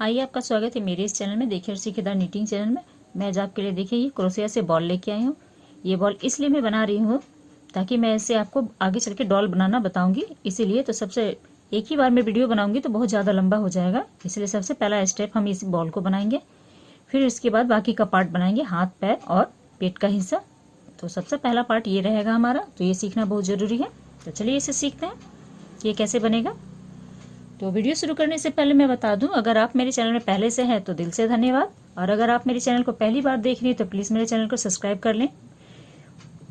आइए, आपका स्वागत है मेरे इस चैनल में। देखिए और सीखेदार नीटिंग चैनल में मैं आज आपके लिए देखिए ये क्रोशिया से बॉल लेके आई हूँ। ये बॉल इसलिए मैं बना रही हूँ ताकि मैं इसे आपको आगे चल के डॉल बनाना बताऊंगी, इसीलिए। तो सबसे एक ही बार में वीडियो बनाऊंगी तो बहुत ज़्यादा लंबा हो जाएगा, इसलिए सबसे पहला स्टेप हम इस बॉल को बनाएंगे। फिर इसके बाद बाकी का पार्ट बनाएंगे, हाथ पैर और पेट का हिस्सा। तो सबसे पहला पार्ट ये रहेगा हमारा, तो ये सीखना बहुत ज़रूरी है। तो चलिए इसे सीखते हैं कि ये कैसे बनेगा। तो वीडियो शुरू करने से पहले मैं बता दूं, अगर आप मेरे चैनल में पहले से हैं तो दिल से धन्यवाद, और अगर आप मेरे चैनल को पहली बार देख रही हैं तो प्लीज़ मेरे चैनल को सब्सक्राइब कर लें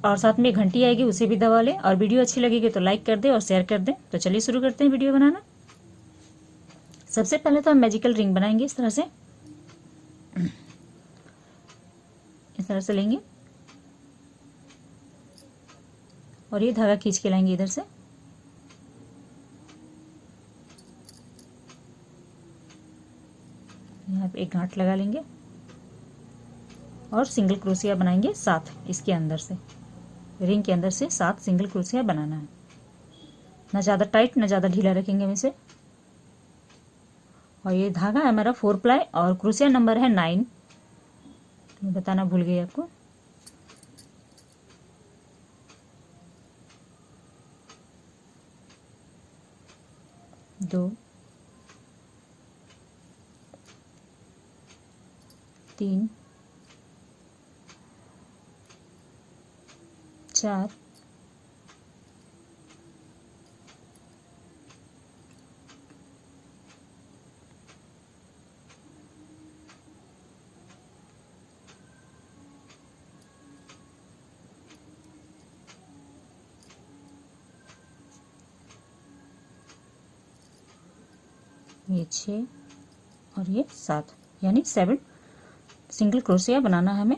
और साथ में घंटी आएगी उसे भी दबा लें, और वीडियो अच्छी लगेगी तो लाइक कर दें और शेयर कर दें। तो चलिए शुरू करते हैं वीडियो बनाना। सबसे पहले तो हम मैजिकल रिंग बनाएंगे। इस तरह से लेंगे और ये धागा खींच के लाएंगे इधर से। यहाँ पे एक गांठ लगा लेंगे और सिंगल क्रोशिया बनाएंगे 7। इसके अंदर से, रिंग के अंदर से 7 सिंगल क्रोशिया बनाना है। ना ज़्यादा टाइट ना ज़्यादा ढीला रखेंगे हम इसे। और ये धागा है हमारा 4 प्लाई और क्रोशिया नंबर है 9। मैं बताना भूल गई आपको। दो, 3, 4, 6 और ये 7, यानी 7 सिंगल क्रोशिया बनाना है हमें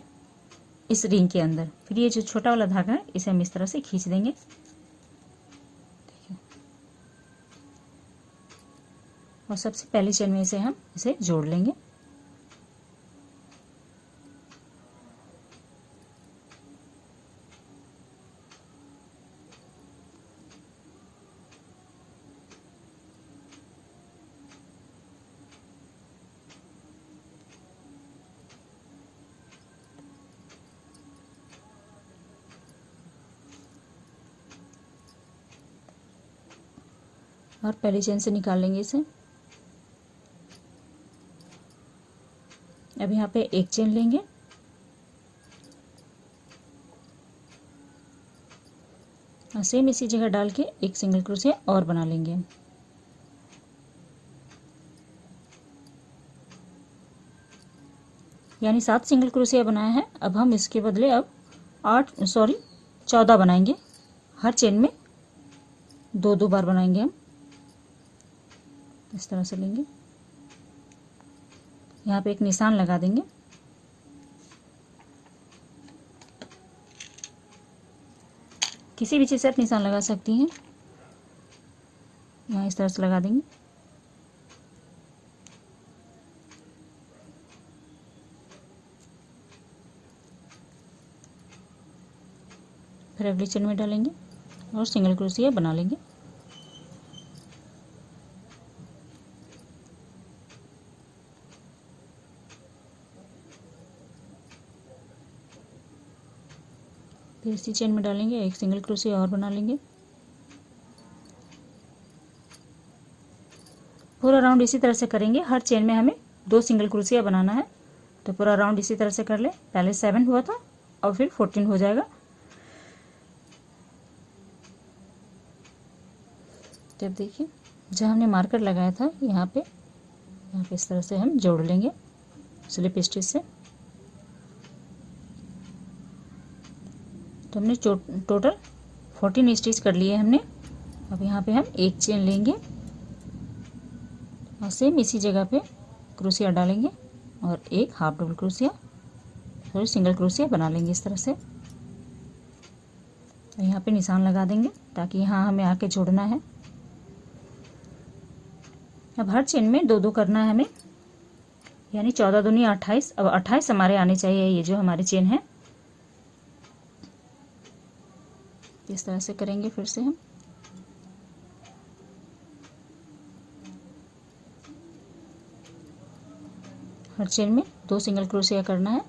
इस रिंग के अंदर। फिर ये जो छोटा वाला धागा है इसे हम इस तरह से खींच देंगे। और सबसे पहली चेन में हम इसे जोड़ लेंगे। और पहली चेन से निकाल लेंगे इसे। अब यहाँ पे एक चेन लेंगे और सेम इसी जगह डाल के एक सिंगल क्रोशिया और बना लेंगे। यानी 7 सिंगल क्रोशिया बनाया है। अब हम इसके बदले अब 14 बनाएंगे। हर चेन में 2-2 बार बनाएंगे हम। इस तरह से लेंगे, यहाँ पे एक निशान लगा देंगे। किसी भी चीज़ से आप निशान लगा सकती हैं। यहाँ इस तरह से लगा देंगे। फिर अगली चेन में डालेंगे और सिंगल क्रोशिया बना लेंगे। फिर इसी चेन में डालेंगे, एक सिंगल क्रोशिया और बना लेंगे। पूरा राउंड इसी तरह से करेंगे। हर चेन में हमें 2 सिंगल क्रोशिया बनाना है। तो पूरा राउंड इसी तरह से कर ले। पहले 7 हुआ था और फिर 14 हो जाएगा। जब देखिए जहाँ हमने मार्कर लगाया था यहाँ पे इस तरह से हम जोड़ लेंगे स्लिप स्टिच से। तो हमने टोटल 14 स्टिच कर लिए हमने। अब यहाँ पे हम एक चेन लेंगे और सेम इसी जगह पे क्रोशिया डालेंगे और एक हाफ डबल क्रोशिया और सिंगल क्रोशिया बना लेंगे इस तरह से। यहाँ पे निशान लगा देंगे ताकि यहाँ हमें आके जोड़ना है। अब हर चेन में 2-2 करना है हमें, यानी 14 दूनी 28। अब 28 हमारे आने चाहिए। ये जो हमारी चेन है इस तरह से करेंगे। फिर से हम हर चेन में 2 सिंगल क्रोशिया करना है।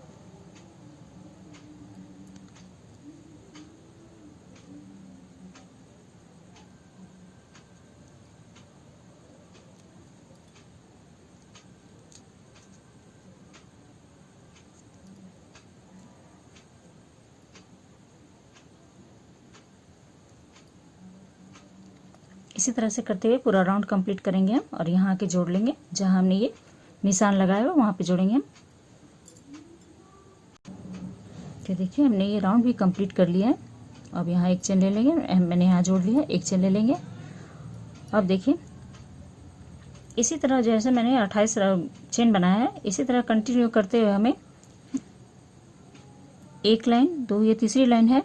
इसी तरह से करते हुए पूरा राउंड कंप्लीट करेंगे हम और यहाँ आके जोड़ लेंगे। जहाँ हमने ये निशान लगाया हुआ वहाँ पे जोड़ेंगे हम। तो देखिए हमने ये राउंड भी कंप्लीट कर लिया है। अब यहाँ एक चेन ले लेंगे, मैंने यहाँ जोड़ लिया, एक चेन ले लेंगे। अब देखिए इसी तरह जैसे मैंने 28 चेन बनाया है, इसी तरह कंटिन्यू करते हुए हमें एक लाइन, 2, ये तीसरी लाइन है,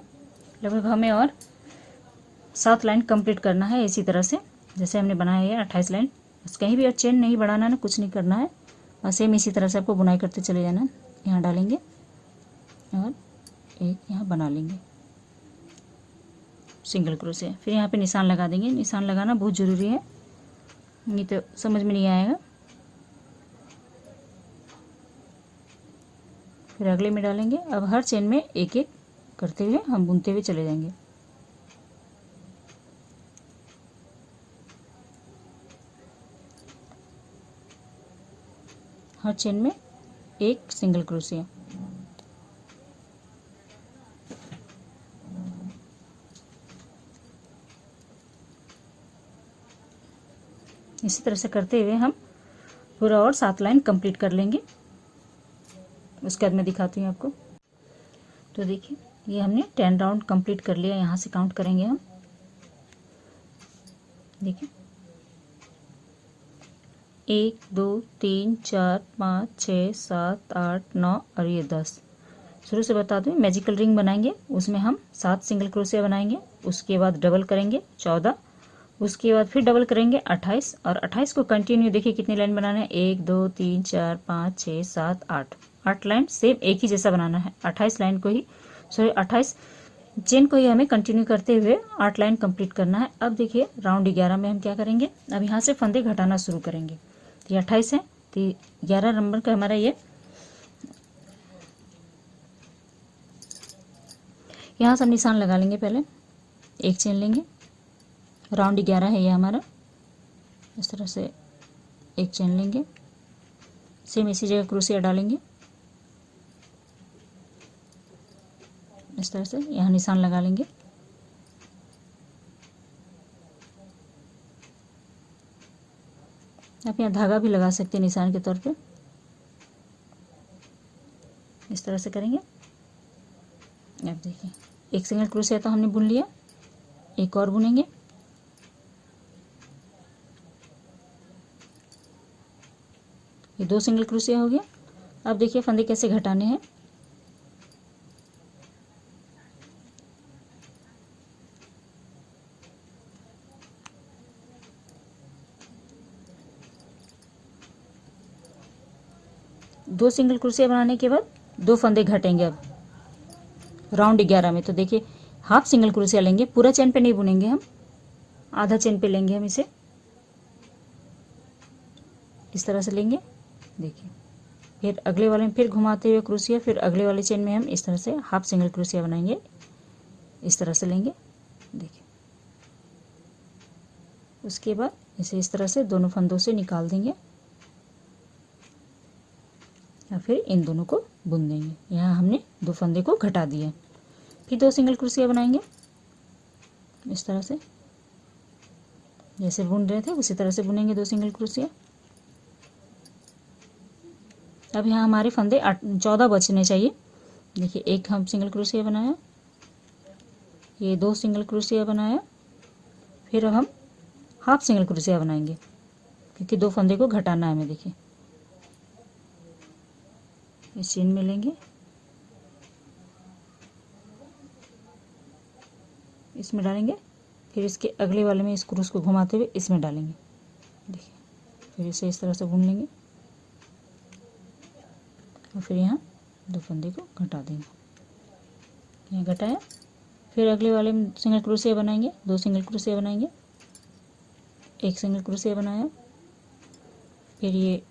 लगभग हमें और 7 लाइन कंप्लीट करना है। इसी तरह से जैसे हमने बनाया है 28 लाइन, बस कहीं भी और चेन नहीं बढ़ाना है, कुछ नहीं करना है, और सेम इसी तरह से आपको बुनाई करते चले जाना है। यहाँ डालेंगे और एक यहाँ बना लेंगे सिंगल क्रोशिया, फिर यहाँ पे निशान लगा देंगे। निशान लगाना बहुत ज़रूरी है, नहीं तो समझ में नहीं आएगा। फिर अगले में डालेंगे। अब हर चेन में एक एक करते हुए हम बुनते हुए चले जाएंगे। हर चेन में एक सिंगल क्रोशिया। इसी तरह से करते हुए हम पूरा और 7 लाइन कंप्लीट कर लेंगे। उसके बाद मैं दिखाती हूँ आपको। तो देखिए ये हमने 10 राउंड कंप्लीट कर लिया। यहाँ से काउंट करेंगे हम, देखिए 1 2 3 4 5 6 7 8 9 और ये 10। शुरू से बता दूँ, मैजिकल रिंग बनाएंगे, उसमें हम 7 सिंगल क्रोशिया बनाएंगे, उसके बाद डबल करेंगे 14, उसके बाद फिर डबल करेंगे 28, और 28 को कंटिन्यू देखिए कितनी लाइन बनाना है, 1 2 3 4 5 6 7 8 लाइन सेम एक ही जैसा बनाना है। 28 लाइन को ही 28 चेन को ही हमें कंटिन्यू करते हुए 8 लाइन कंप्लीट करना है। अब देखिए राउंड 11 में हम क्या करेंगे, अब यहाँ से फंदे घटाना शुरू करेंगे। तो ये 28 है, तो 11 नंबर का हमारा ये, यहाँ से हम निशान लगा लेंगे। पहले एक चेन लेंगे, राउंड 11 है ये हमारा। इस तरह से एक चेन लेंगे, सेम इसी जगह क्रोशिया डालेंगे, इस तरह से यहाँ निशान लगा लेंगे। आप यहाँ धागा भी लगा सकते हैं निशान के तौर पे। इस तरह से करेंगे। अब देखिए एक सिंगल क्रोशिया तो हमने बुन लिया, एक और बुनेंगे। ये 2 सिंगल क्रोशिया हो गया। अब देखिए फंदे कैसे घटाने हैं। दो सिंगल क्रोशिया बनाने के बाद 2 फंदे घटेंगे। अब राउंड 11 में तो देखिए हाफ सिंगल क्रोशिया लेंगे, पूरा चेन पे नहीं बुनेंगे हम, आधा चेन पे लेंगे हम इसे, इस तरह से लेंगे। देखिए फिर अगले वाले में फिर घुमाते हुए क्रोशिया, फिर अगले वाले चेन में हम इस तरह से हाफ सिंगल क्रोशिया बनाएंगे, इस तरह से लेंगे। देखिए उसके बाद इसे इस तरह से दोनों फंदों से निकाल देंगे और फिर इन दोनों को बुन देंगे। यहाँ हमने 2 फंदे को घटा दिए। फिर 2 सिंगल क्रोशिया बनाएंगे, इस तरह से जैसे बुन रहे थे उसी तरह से बुनेंगे 2 सिंगल क्रोशिया। अब यहाँ हमारे फंदे 14 बचने चाहिए। देखिए एक हम सिंगल क्रोशिया बनाया, ये 2 सिंगल क्रोशिया बनाया, फिर अब हम हाफ सिंगल क्रोशिया बनाएंगे क्योंकि 2 फंदे को घटाना है हमें। देखिए इस चेन में लेंगे, इसमें डालेंगे, फिर इसके अगले वाले में इस क्रूस को घुमाते हुए इसमें डालेंगे। देखिए फिर इसे इस तरह से बुन लेंगे और फिर यहाँ 2 फंदे को घटा देंगे। यहाँ घटाया, फिर अगले वाले में सिंगल क्रोशिया बनाएंगे, 2 सिंगल क्रोशिया बनाएंगे, एक सिंगल क्रोशिया बनाया, फिर ये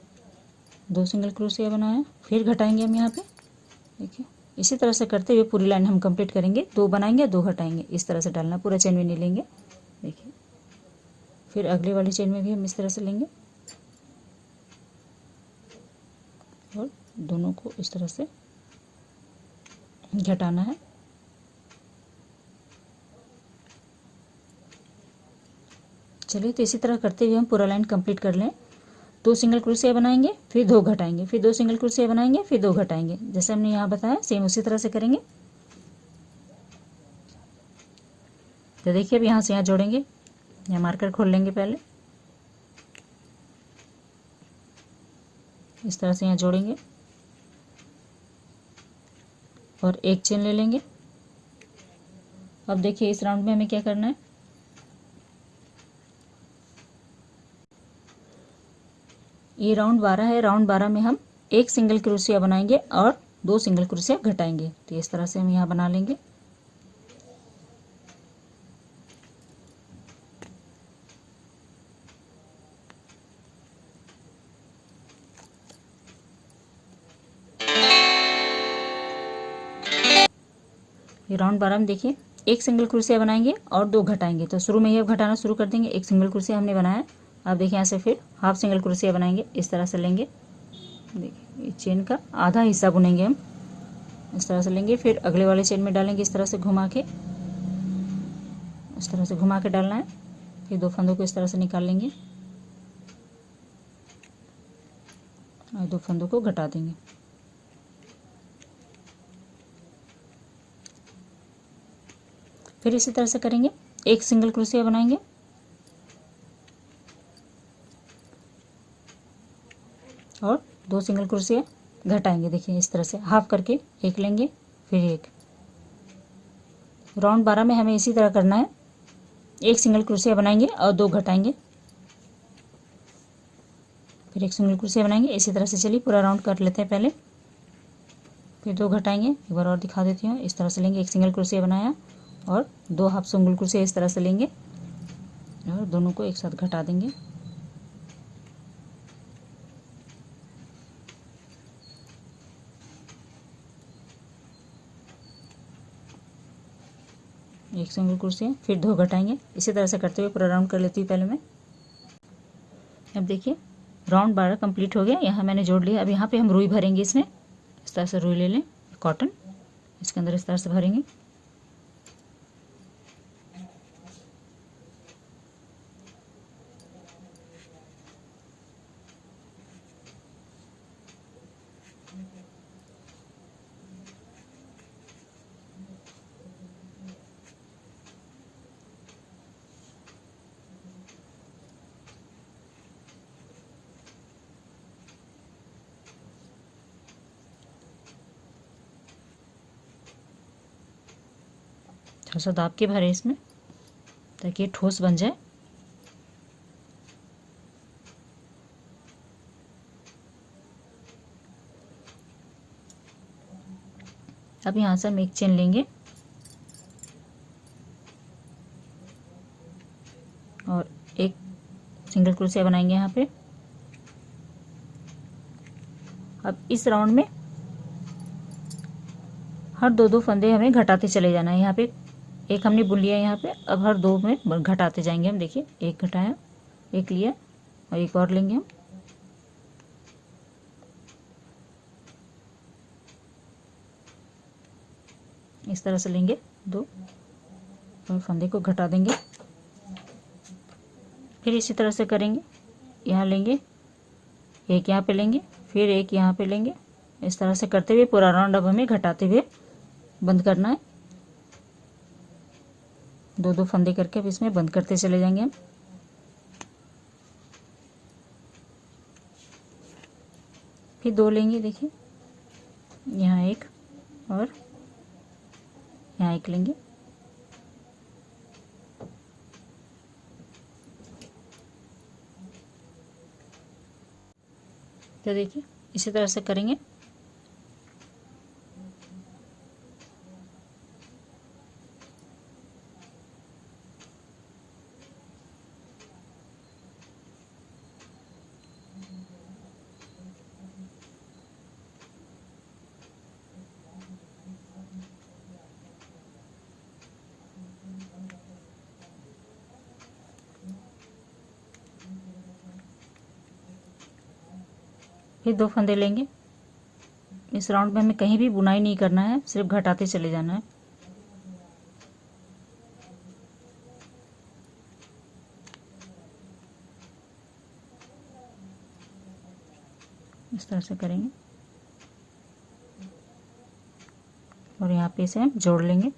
2 सिंगल क्रोशिया बनाया, फिर घटाएंगे हम यहाँ पे। देखिए इसी तरह से करते हुए पूरी लाइन हम कंप्लीट करेंगे। 2 बनाएंगे, 2 घटाएंगे, इस तरह से डालना, पूरा चेन में नहीं लेंगे। देखिए फिर अगले वाली चेन में भी हम इस तरह से लेंगे और दोनों को इस तरह से घटाना है। चलिए तो इसी तरह करते हुए हम पूरा लाइन कंप्लीट कर लें। 2 सिंगल क्रोशिया बनाएंगे, फिर 2 घटाएंगे, फिर 2 सिंगल क्रोशिया बनाएंगे, फिर 2 घटाएंगे, जैसे हमने यहाँ बताया सेम उसी तरह से करेंगे। तो देखिए अब यहाँ से यहाँ जोड़ेंगे, यहाँ मार्कर खोल लेंगे पहले, इस तरह से यहाँ जोड़ेंगे और एक चेन ले लेंगे। अब देखिए इस राउंड में हमें क्या करना है, ये राउंड 12 है। राउंड 12 में हम 1 सिंगल क्रोशिया बनाएंगे और 2 सिंगल क्रोशिया घटाएंगे। तो इस तरह से हम यहाँ बना लेंगे। ये राउंड 12 में देखिए 1 सिंगल क्रोशिया बनाएंगे और 2 घटाएंगे। तो शुरू में ही अब घटाना शुरू कर देंगे। 1 सिंगल क्रोशिया हमने बनाया, अब देखिए यहाँ से फिर हाफ सिंगल क्रोशिया बनाएंगे, इस तरह से लेंगे। देखिए चेन का आधा हिस्सा बुनेंगे हम, इस तरह से लेंगे, फिर अगले वाले चेन में डालेंगे, इस तरह से घुमा के, इस तरह से घुमा के डालना है। फिर 2 फंदों को इस तरह से निकाल लेंगे और 2 फंदों को घटा देंगे। फिर इसी तरह से करेंगे, 1 सिंगल क्रोशिया बनाएंगे और 2 सिंगल क्रोशिया घटाएंगे। देखिए इस तरह से हाफ करके एक लेंगे, फिर एक। राउंड 12 में हमें इसी तरह करना है, 1 सिंगल क्रोशिया बनाएंगे और 2 घटाएंगे, फिर 1 सिंगल क्रोशिया बनाएंगे। इसी तरह से चलिए पूरा राउंड कर लेते हैं पहले, फिर 2 घटाएंगे। एक बार और दिखा देती हूँ, इस तरह से लेंगे, 1 सिंगल क्रोशिया बनाया और 2 हाफ सिंगल क्रोशिया इस तरह से लेंगे और दोनों को एक साथ घटा देंगे। एक सिंगल क्रोशिया, फिर 2 घटाएंगे। इसी तरह से करते हुए पूरा राउंड कर लेती हूँ पहले मैं। अब देखिए राउंड 12 कंप्लीट हो गया, यहाँ मैंने जोड़ लिया। अब यहाँ पे हम रुई भरेंगे, इसमें इस तरह से रुई ले लें, कॉटन, इसके अंदर इस तरह से भरेंगे। थोड़ा सा दाब के भरें इसमें ताकि ये ठोस बन जाए। अब यहाँ से हम एक चेन लेंगे और एक सिंगल क्रोशिया बनाएंगे यहाँ पे। अब इस राउंड में हर 2-2 फंदे हमें घटाते चले जाना है। यहाँ पे एक हमने बुन लिया यहाँ पे, अब हर 2 में घटाते जाएंगे हम। देखिए एक घटाया, एक लिया और एक और लेंगे हम। इस तरह से लेंगे 2 और फंदे को घटा देंगे। फिर इसी तरह से करेंगे, यहाँ लेंगे, एक यहाँ पे लेंगे, फिर एक यहाँ पे लेंगे। इस तरह से करते हुए पूरा राउंड अब हमें घटाते हुए बंद करना है। 2-2 फंदे करके अब इसमें बंद करते चले जाएंगे हम। फिर 2 लेंगे, देखिए यहाँ एक और यहाँ एक लेंगे। तो देखिए इसी तरह से करेंगे। फिर 2 फंदे लेंगे। इस राउंड में हमें कहीं भी बुनाई नहीं करना है, सिर्फ घटाते चले जाना है। इस तरह से करेंगे और यहाँ पे इसे हम जोड़ लेंगे।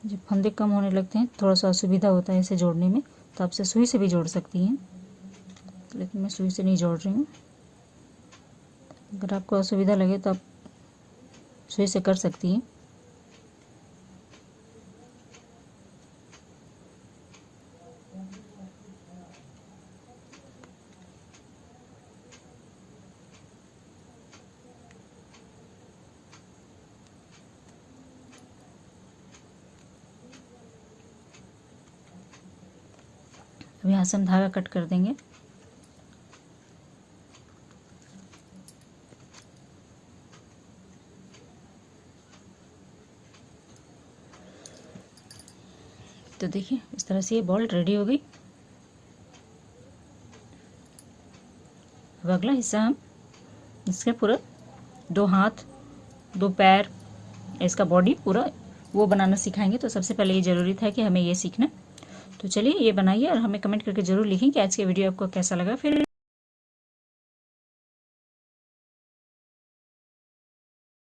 जब फंदे कम होने लगते हैं, थोड़ा सा असुविधा होता है इसे जोड़ने में, तो आप इसे सुई से भी जोड़ सकती हैं, लेकिन मैं सुई से नहीं जोड़ रही हूँ। अगर आपको असुविधा लगे तो आप सुई से कर सकती हैं। अब यहाँ से हम धागा कट कर देंगे। तो देखिए इस तरह से ये बॉल रेडी हो गई। अब अगला हिस्सा हम इसके पूरा 2 हाथ 2 पैर, इसका बॉडी पूरा वो बनाना सिखाएंगे। तो सबसे पहले ये ज़रूरी था कि हमें ये सीखना। तो चलिए ये बनाइए और हमें कमेंट करके ज़रूर लिखें कि आज के वीडियो आपको कैसा लगा। फिर